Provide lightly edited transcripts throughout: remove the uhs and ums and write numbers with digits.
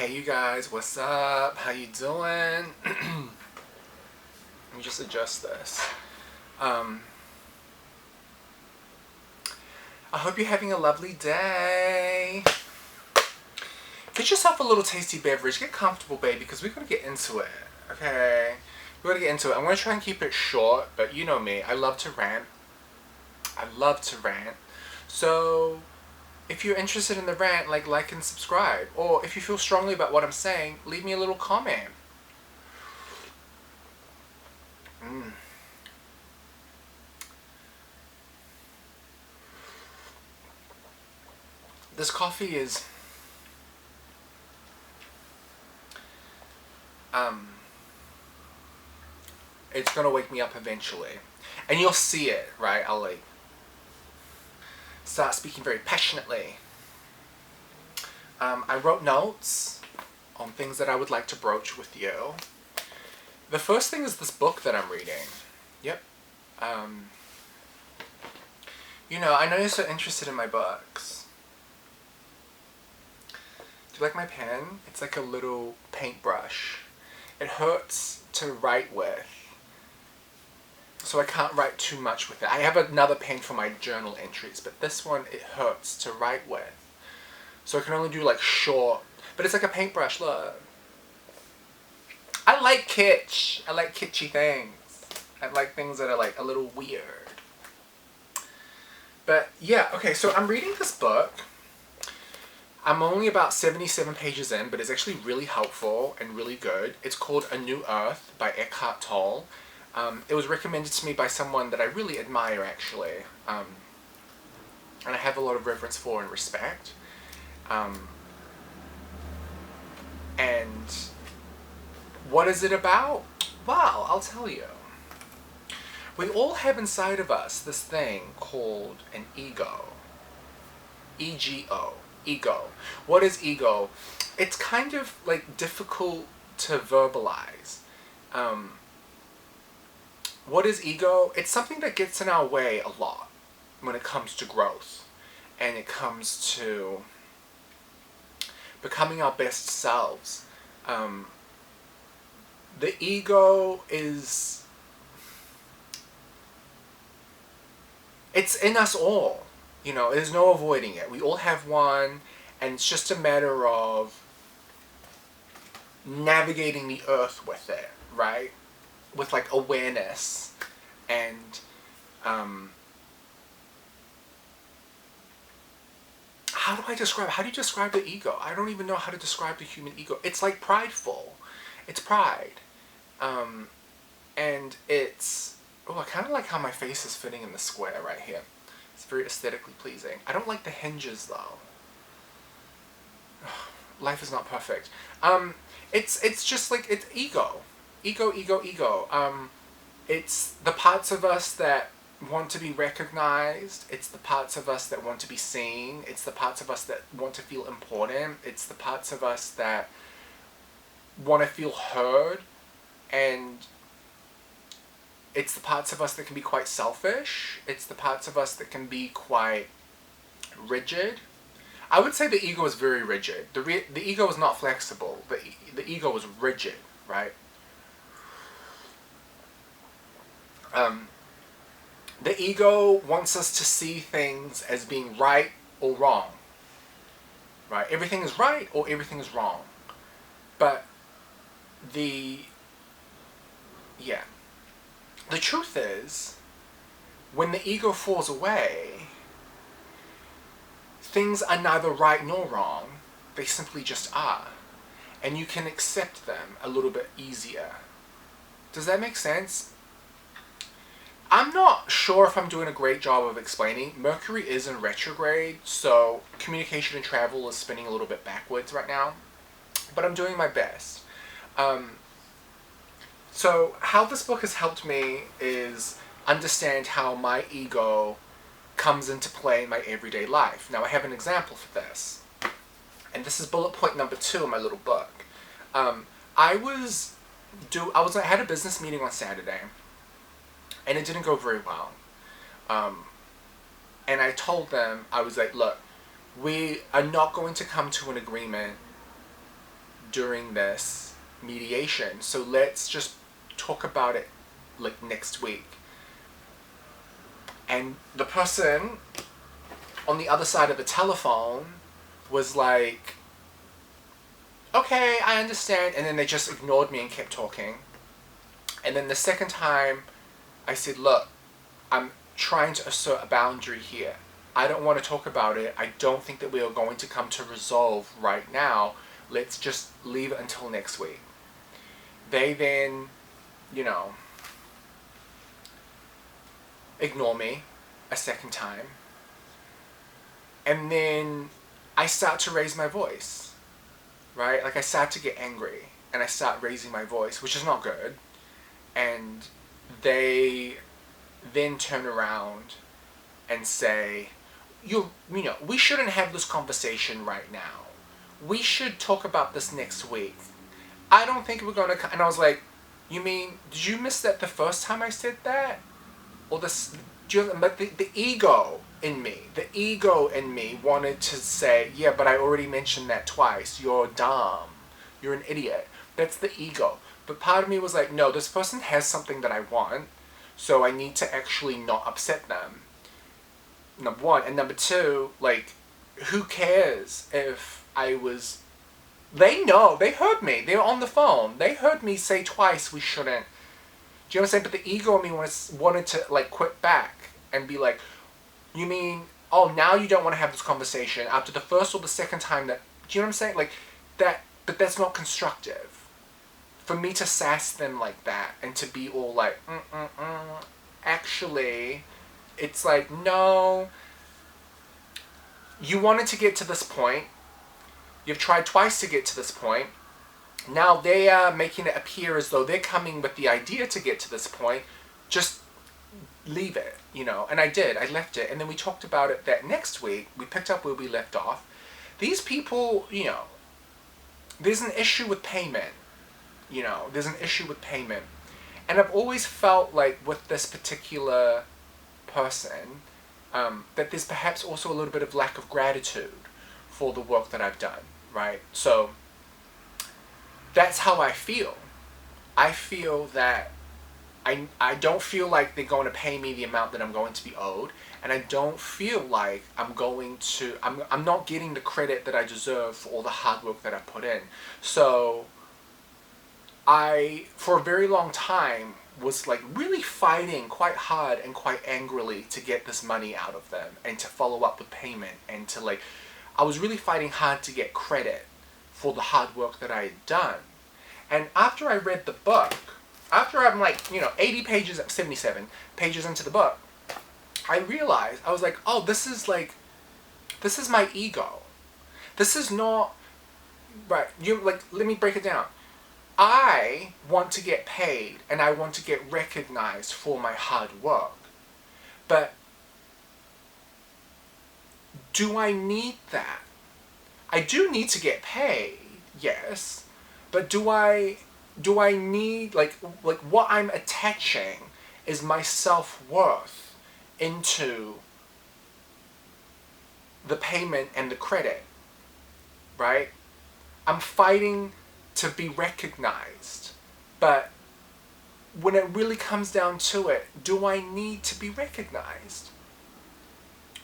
Hey you guys, what's up? How you doing? Let me just adjust this. I hope you're having a lovely day. Get yourself a little tasty beverage. Get comfortable, baby, because we're going to get into it. Okay? We're going to get into it. I'm going to try and keep it short, but you know me. I love to rant. So, if you're interested in the rant, like and subscribe. Or if you feel strongly about what I'm saying, leave me a little comment. This coffee is it's gonna wake me up eventually. And you'll see it, right? I'll start speaking very passionately. I wrote notes on things that I would like to broach with you. The first thing is this book that I'm reading. Yep. I know you're so interested in my books. Do you like my pen? It's like a little paintbrush. It hurts to write with, so I can't write too much with it. I have another pen for my journal entries, but this one, it hurts to write with. So I can only do like short, but it's like a paintbrush, look. I like kitsch. I like kitschy things. I like things that are like a little weird. But yeah, okay, so I'm reading this book. I'm only about 77 pages in, but it's actually really helpful and really good. It's called A New Earth by Eckhart Tolle. It was recommended to me by someone that I really admire, actually. And I have a lot of reverence for and respect. And what is it about? Well, I'll tell you. We all have inside of us this thing called an ego. E-G-O. Ego. What is ego? It's kind of like difficult to verbalize. What is ego? It's something that gets in our way a lot when it comes to growth. And it comes to becoming our best selves. The ego is... it's in us all. There's no avoiding it. We all have one, and it's just a matter of navigating the earth with it, right? With like awareness and how do you describe the ego? I don't even know how to describe the human ego. It's like prideful. It's pride. And it's... oh, I kind of like how my face is fitting in the square right here. It's very aesthetically pleasing. I don't like the hinges though. Life is not perfect. It's just like, it's ego. Ego. It's the parts of us that want to be recognized. It's the parts of us that want to be seen. It's the parts of us that want to feel important. It's the parts of us that want to feel heard. And it's the parts of us that can be quite selfish. It's the parts of us that can be quite rigid. I would say the ego is very rigid. The ego is not flexible. The ego is rigid, right? The ego wants us to see things as being right or wrong. Right? Everything is right or everything is wrong. But the truth is, when the ego falls away, things are neither right nor wrong. They simply just are. And you can accept them a little bit easier. Does that make sense? I'm not sure if I'm doing a great job of explaining. Mercury is in retrograde, so communication and travel is spinning a little bit backwards right now. But I'm doing my best. So how this book has helped me is understand how my ego comes into play in my everyday life. Now I have an example for this. And this is bullet point number 2 in my little book. I had a business meeting on Saturday, and it didn't go very well. And I told them, I was like, look, we are not going to come to an agreement during this mediation. So let's just talk about it like next week. And the person on the other side of the telephone was like, okay, I understand. And then they just ignored me and kept talking. And then the second time I said, look, I'm trying to assert a boundary here. I don't want to talk about it. I don't think that we are going to come to resolve right now. Let's just leave it until next week. They then, ignore me a second time. And then I start to raise my voice, right? Like I start to get angry and I start raising my voice, which is not good. And they then turn around and say, we shouldn't have this conversation right now. We should talk about this next week. I don't think we're going to... And I was like, you mean, did you miss that the first time I said that? Or this... But the ego in me wanted to say, yeah, but I already mentioned that twice. You're dumb. You're an idiot. That's the ego. But part of me was like, no, this person has something that I want, so I need to actually not upset them. Number one. And number two, like, who cares if I was... They know. They heard me. They were on the phone. They heard me say twice we shouldn't. Do you know what I'm saying? But the ego in me wanted to, like, quit back and be like, you mean, oh, now you don't want to have this conversation after the first or the second time that... Do you know what I'm saying? Like, that... But that's not constructive. For me to sass them like that and to be all like, actually, it's like, no, you wanted to get to this point. You've tried twice to get to this point. Now they are making it appear as though they're coming with the idea to get to this point. Just leave it, And I did. I left it. And then we talked about it that next week. We picked up where we left off. These people, there's an issue with payment. There's an issue with payment. And I've always felt like with this particular person, that there's perhaps also a little bit of lack of gratitude for the work that I've done, right? So that's how I feel. I feel that I don't feel like they're going to pay me the amount that I'm going to be owed, and I don't feel like I'm not getting the credit that I deserve for all the hard work that I put in. So I, for a very long time, was like really fighting quite hard and quite angrily to get this money out of them and to follow up with payment and to I was really fighting hard to get credit for the hard work that I had done. And after I read the book, after I'm 80 pages, 77 pages into the book, I realized, I was like, oh, this is my ego. This is not, right, let me break it down. I want to get paid and I want to get recognized for my hard work. But do I need that? I do need to get paid, yes. But do I need, what I'm attaching is my self-worth into the payment and the credit, right? I'm fighting to be recognized, but when it really comes down to it, do I need to be recognized?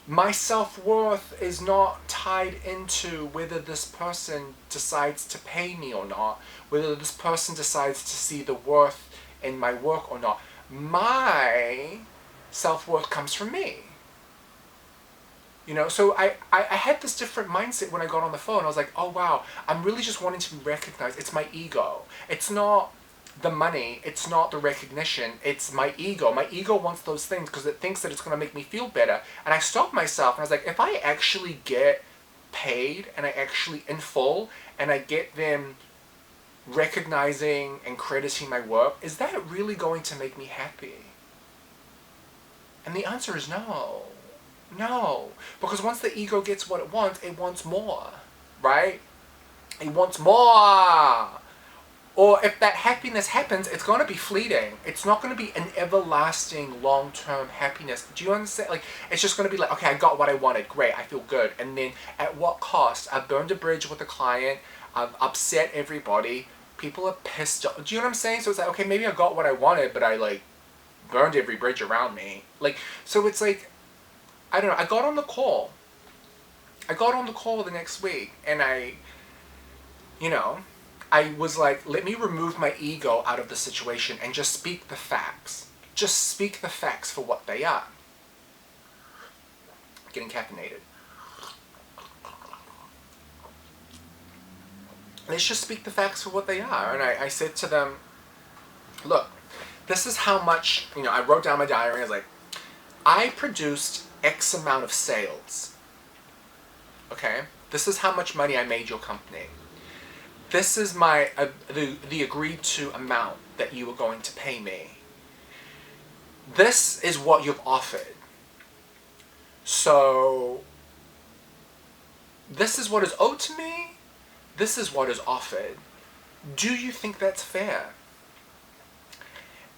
My self-worth is not tied into whether this person decides to pay me or not, whether this person decides to see the worth in my work or not. My self-worth comes from me. So I had this different mindset when I got on the phone. I was like, oh wow, I'm really just wanting to be recognized. It's my ego. It's not the money. It's not the recognition. It's my ego. My ego wants those things because it thinks that it's going to make me feel better. And I stopped myself and I was like, if I actually get paid and I actually in full and I get them recognizing and crediting my work, is that really going to make me happy? And the answer is no. No, because once the ego gets what it wants more, right? It wants more. Or if that happiness happens, it's going to be fleeting. It's not going to be an everlasting, long-term happiness. Do you understand? It's just going to be like, okay, I got what I wanted. Great, I feel good. And then at what cost? I burned a bridge with a client. I've upset everybody. People are pissed off. Do you know what I'm saying? So it's like, okay, maybe I got what I wanted, but I like burned every bridge around me. Like, so it's like, I don't know. I got on the call. I got on the call the next week, and you know, I was like, let me remove my ego out of the situation and just speak the facts. Just speak the facts for what they are. Getting caffeinated. Let's just speak the facts for what they are. And I said to them, look, this is how much, I wrote down my diary. I was like, I produced X amount of sales. Okay? This is how much money I made your company. This is my the agreed to amount that you were going to pay me. This is what you've offered. So, this is what is owed to me. This is what is offered. Do you think that's fair?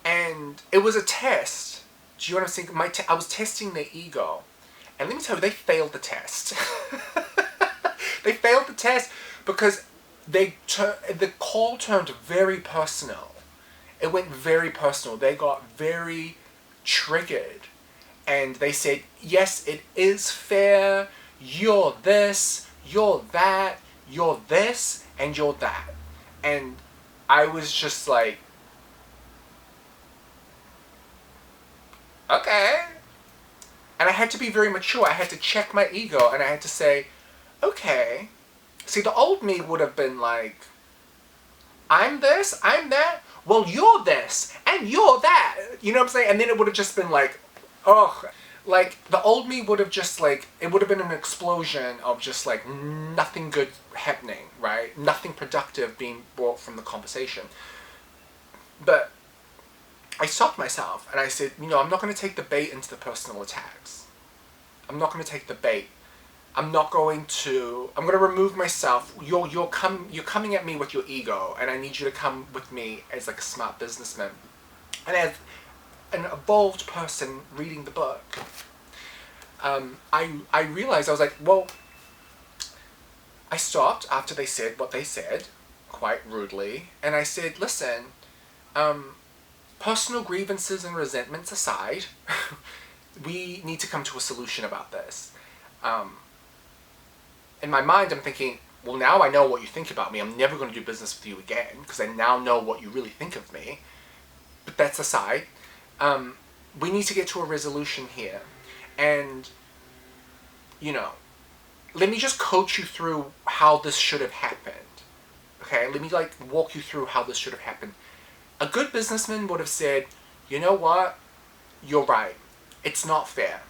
And it was a test. Do you know what I'm saying? I was testing their ego. And let me tell you, they failed the test. They failed the test because the call turned very personal. It went very personal. They got very triggered. And they said, yes, it is fair. You're this, you're that, you're this, and you're that. And I was just like, okay. And I had to be very mature. I had to check my ego and I had to say, okay. See, the old me would have been like, I'm this, I'm that. Well, you're this, and you're that. You know what I'm saying? And then it would have just been like, oh, like the old me would have just like, it would have been an explosion of just like nothing good happening, right? Nothing productive being brought from the conversation. But I stopped myself and I said, I'm not going to take the bait into the personal attacks. I'm not going to take the bait. I'm going to remove myself. You're coming at me with your ego, and I need you to come with me as like a smart businessman. And as an evolved person reading the book, I realized, I was like, well, I stopped after they said what they said, quite rudely, and I said, listen, personal grievances and resentments aside, we need to come to a solution about this. In my mind, I'm thinking, well, now I know what you think about me. I'm never going to do business with you again because I now know what you really think of me. But that's aside. We need to get to a resolution here. And, let me just coach you through how this should have happened. Okay? Let me, walk you through how this should have happened. A good businessman would have said, you know what? You're right. It's not fair.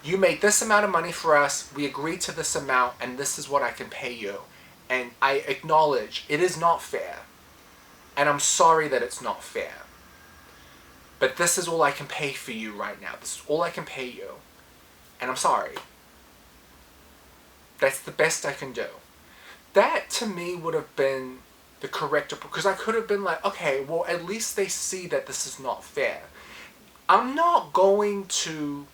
You made this amount of money for us, we agreed to this amount, and this is what I can pay you. And I acknowledge it is not fair. And I'm sorry that it's not fair. But this is all I can pay for you right now. This is all I can pay you. And I'm sorry. That's the best I can do. That, to me, would have been the correct approach. Because I could have been like, okay, well, at least they see that this is not fair. I'm not going to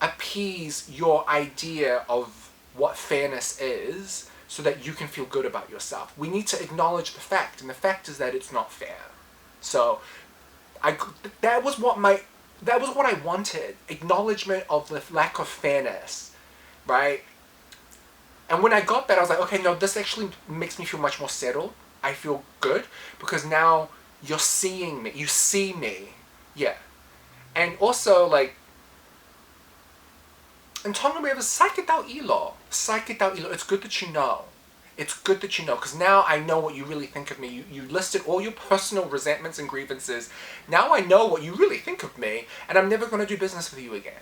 appease your idea of what fairness is so that you can feel good about yourself. We need to acknowledge the fact, and the fact is that it's not fair. So that was what I wanted. Acknowledgement of the lack of fairness, right? And when I got that, I was like, okay, no, this actually makes me feel much more settled. I feel good because now you're seeing me. You see me. Yeah. And also, and Tonga we have a sakitao ilo. Sakitao ilo. It's good that you know. It's good that you know, because now I know what you really think of me. You listed all your personal resentments and grievances. Now I know what you really think of me, and I'm never going to do business with you again.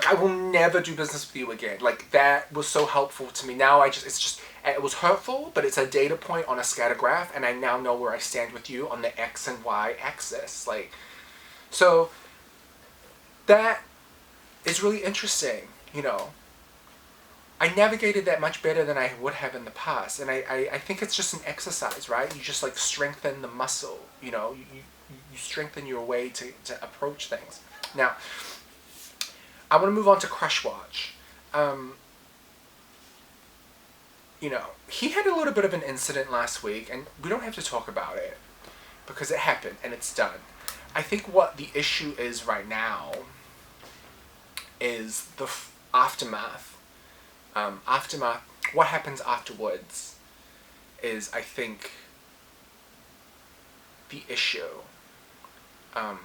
I will never do business with you again. That was so helpful to me. Now it was hurtful, but it's a data point on a scatter graph, and I now know where I stand with you on the X and Y axis. So that is really interesting, I navigated that much better than I would have in the past. And I think it's just an exercise, right? You just strengthen the muscle, you strengthen your way to approach things. Now, I want to move on to Crush Watch. he had a little bit of an incident last week, and we don't have to talk about it because it happened and it's done. I think what the issue is right now is the aftermath. Aftermath, what happens afterwards is, I think, the issue. I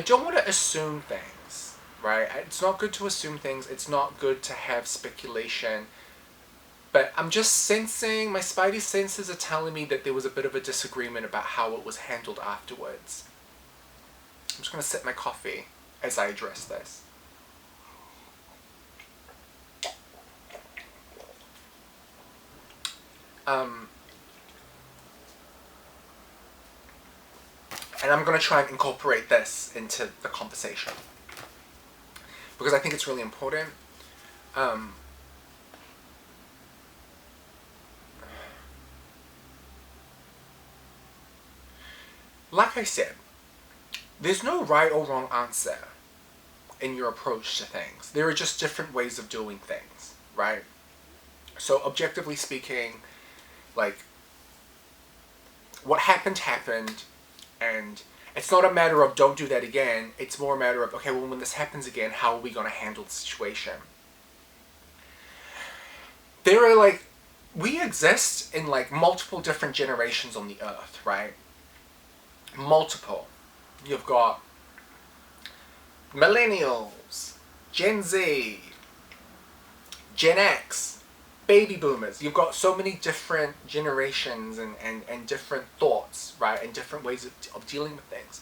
don't want to assume things, right? It's not good to assume things. It's not good to have speculation. But I'm just sensing, my spidey senses are telling me that there was a bit of a disagreement about how it was handled afterwards. I'm just going to sip my coffee as I address this. And I'm going to try and incorporate this into the conversation because I think it's really important. Like I said, there's no right or wrong answer in your approach to things. There are just different ways of doing things, right? So objectively speaking, like, what happened, and it's not a matter of don't do that again. It's more a matter of, okay, well, when this happens again, how are we going to handle the situation? There are, like, we exist in, like, multiple different generations on the earth, right? Multiple. You've got millennials, Gen Z, Gen X, baby boomers. You've got so many different generations and different thoughts, right? And different ways of dealing with things.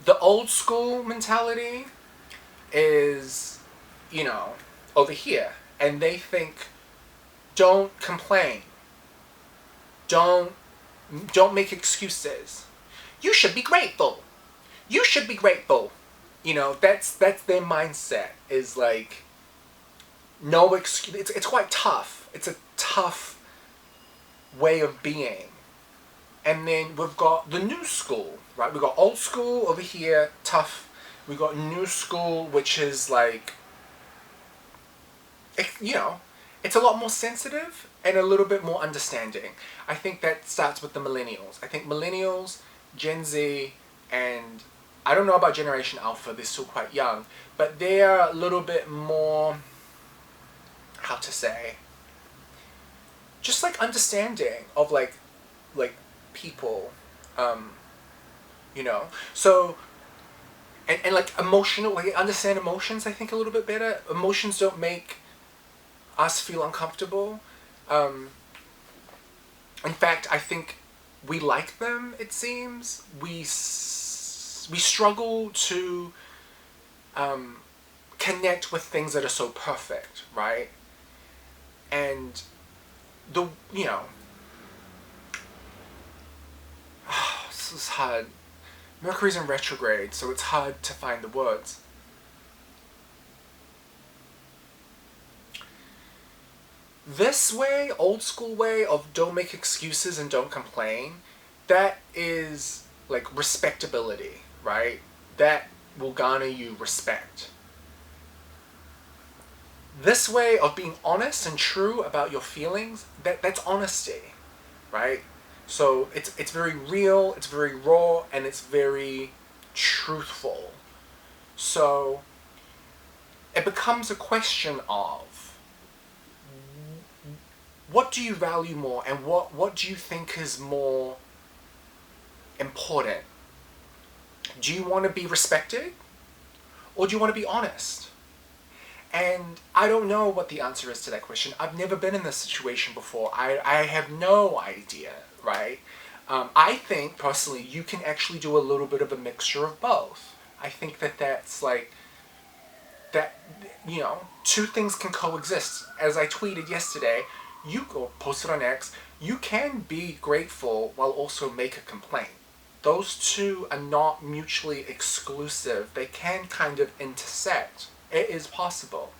The old school mentality is, over here. And they think, don't complain. Don't make excuses. You should be grateful. You should be grateful. That's their mindset, is like, no excuse. It's quite tough. It's a tough way of being. And then we've got the new school, right? We've got old school over here, tough. We've got new school, which is like, it's a lot more sensitive and a little bit more understanding. I think that starts with the millennials. I think millennials, Gen Z, and I don't know about Generation Alpha, they're still quite young, but they're a little bit more, how to say, just like understanding of like people, so, and like emotional, like understand emotions, I think, a little bit better. Emotions don't make us feel uncomfortable. In fact, I think we like them, it seems. We struggle to connect with things that are so perfect, right? And this is hard. Mercury's in retrograde, so it's hard to find the words. This way, old school way of don't make excuses and don't complain, that is like respectability, right? That will garner you respect. This way of being honest and true about your feelings, that's honesty, right? So it's very real, it's very raw, and it's very truthful. So it becomes a question of, what do you value more, and what do you think is more important? Do you want to be respected, or do you want to be honest? And I don't know what the answer is to that question. I've never been in this situation before. I have no idea, right? I think, personally, you can actually do a little bit of a mixture of both. I think that's like, that, two things can coexist. As I tweeted yesterday, posted on X, you can be grateful while also make a complaint. Those two are not mutually exclusive. They can kind of intersect. It is possible.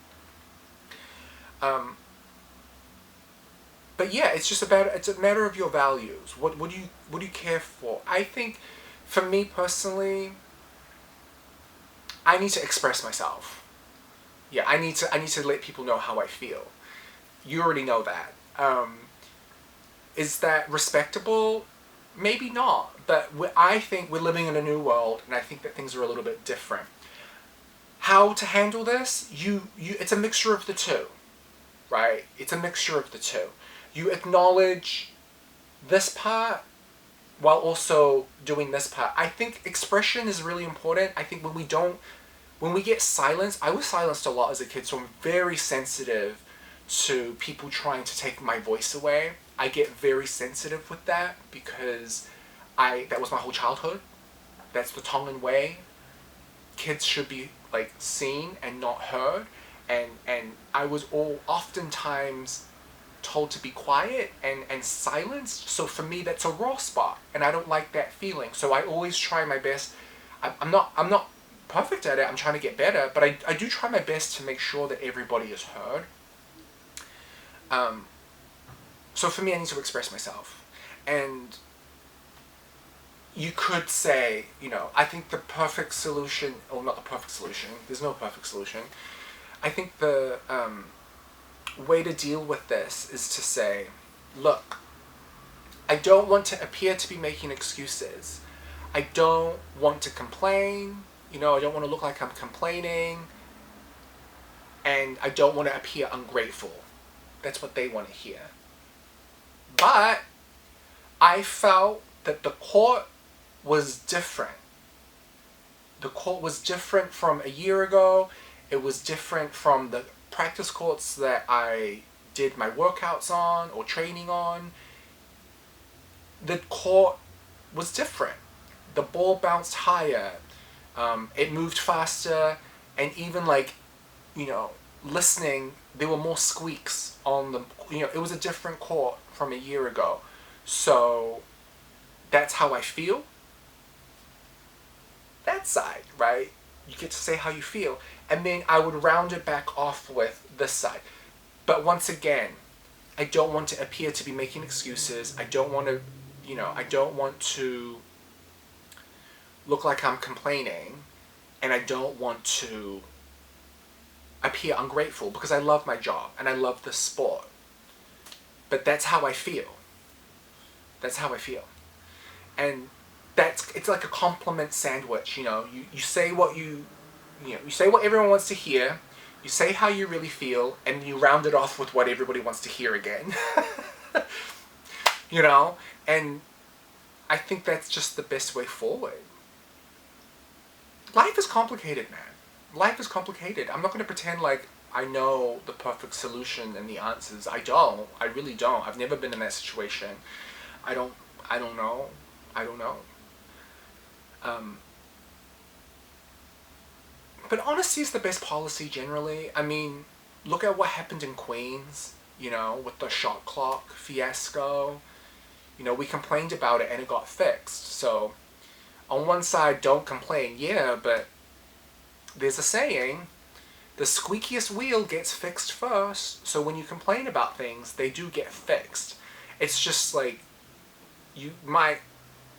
But yeah, it's a matter of your values. What do you care for? I think, for me personally, I need to express myself. Yeah, I need to let people know how I feel. You already know that. Is that respectable? Maybe not. But I think we're living in a new world, and I think that things are a little bit different. How to handle this? It's a mixture of the two, right? It's a mixture of the two. You acknowledge this part while also doing this part. I think expression is really important. I think when we get silenced, I was silenced a lot as a kid, so I'm very sensitive to people trying to take my voice away. I get very sensitive with that because that was my whole childhood. That's the Tongan way. Kids should be like seen and not heard, and I was oftentimes told to be quiet and silenced. So for me, that's a raw spot, and I don't like that feeling. So I always try my best. I'm not perfect at it. I'm trying to get better, but I do try my best to make sure that everybody is heard. So for me, I need to express myself, and you could say, I think the perfect solution, or not the perfect solution. There's no perfect solution. I think the way to deal with this is to say, look, I don't want to appear to be making excuses. I don't want to complain. I don't want to look like I'm complaining. And I don't want to appear ungrateful. That's what they want to hear. But I felt that the court was different. The court was different from a year ago. It was different from the practice courts that I did my workouts on or training on. The court was different. The ball bounced higher. It moved faster. And even listening, there were more squeaks on the, it was a different court from a year ago. So that's how I feel. That side, right? You get to say how you feel. And then I would round it back off with this side. But once again, I don't want to appear to be making excuses. I don't want to, I don't want to look like I'm complaining. And I don't want to appear ungrateful because I love my job and I love the sport. But that's how I feel. That's how I feel. And it's like a compliment sandwich, you say what you say what everyone wants to hear, you say how you really feel, and you round it off with what everybody wants to hear again. And I think that's just the best way forward. Life is complicated, man. Life is complicated. I'm not going to pretend like I know the perfect solution and the answers. I don't. I really don't. I've never been in that situation. I don't know. But honesty is the best policy generally. I mean, look at what happened in Queens, with the shot clock fiasco. We complained about it and it got fixed. So, on one side, don't complain. Yeah, but there's a saying, the squeakiest wheel gets fixed first. So when you complain about things, they do get fixed. It's just like, you might,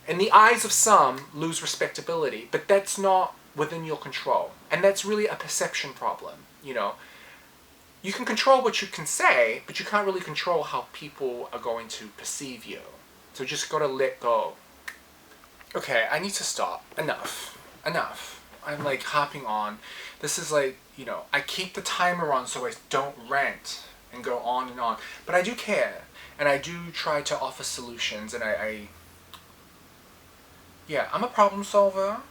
in the eyes of some, lose respectability, but that's not within your control. And that's really a perception problem, You can control what you can say, but you can't really control how people are going to perceive you. So just gotta let go. Okay, I need to stop. Enough. I'm hopping on. This is I keep the timer on so I don't rant and go on and on. But I do care. And I do try to offer solutions, and I'm a problem solver.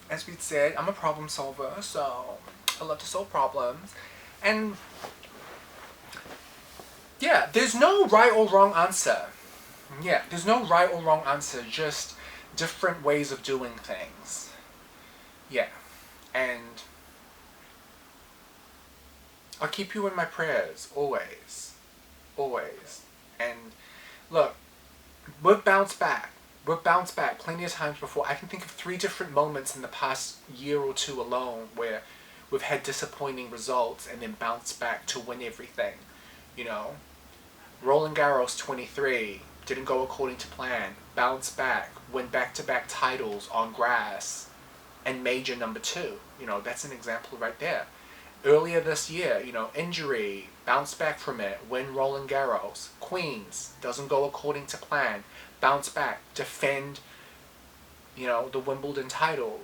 As we said, I'm a problem solver, so I love to solve problems. And there's no right or wrong answer. There's no right or wrong answer, just different ways of doing things. And I'll keep you in my prayers, always. Always. And look, we've bounced back. Plenty of times before. I can think of 3 different moments in the past year or two alone where we've had disappointing results and then bounced back to win everything. Roland Garros 23, didn't go according to plan, bounced back, win back-to-back titles on grass, and major number 2. That's an example right there. Earlier this year, injury, bounce back from it, win Roland Garros. Queens, doesn't go according to plan, bounce back, defend, the Wimbledon title.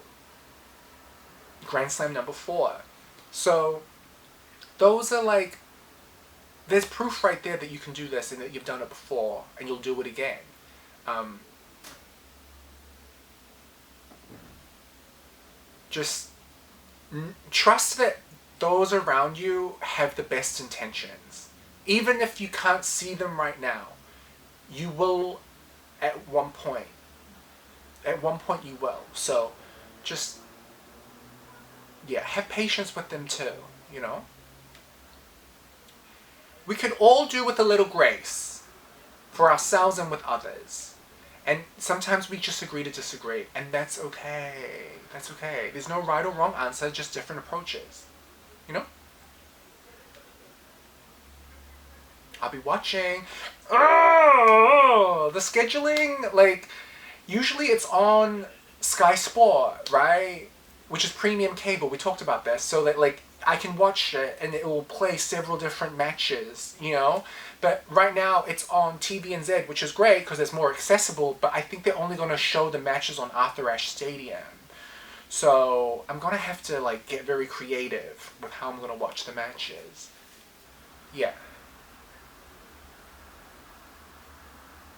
Grand Slam number 4. So, those are like, there's proof right there that you can do this and that you've done it before and you'll do it again. Just trust that those around you have the best intentions. Even if you can't see them right now, you will at one point. At one point you will. So just, have patience with them too, We could all do with a little grace for ourselves and with others. And sometimes we just agree to disagree, and that's okay. That's okay. There's no right or wrong answer, just different approaches. I'll be watching. Oh, the scheduling, usually it's on Sky Sport, right? Which is premium cable. We talked about this. So that, I can watch it and it will play several different matches, But right now it's on TVNZ, which is great because it's more accessible, but I think they're only going to show the matches on Arthur Ashe Stadium. So I'm going to have to, get very creative with how I'm going to watch the matches. Yeah.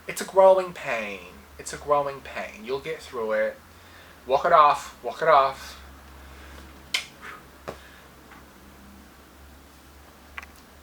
It's a growing pain. It's a growing pain. You'll get through it. Walk it off. Walk it off.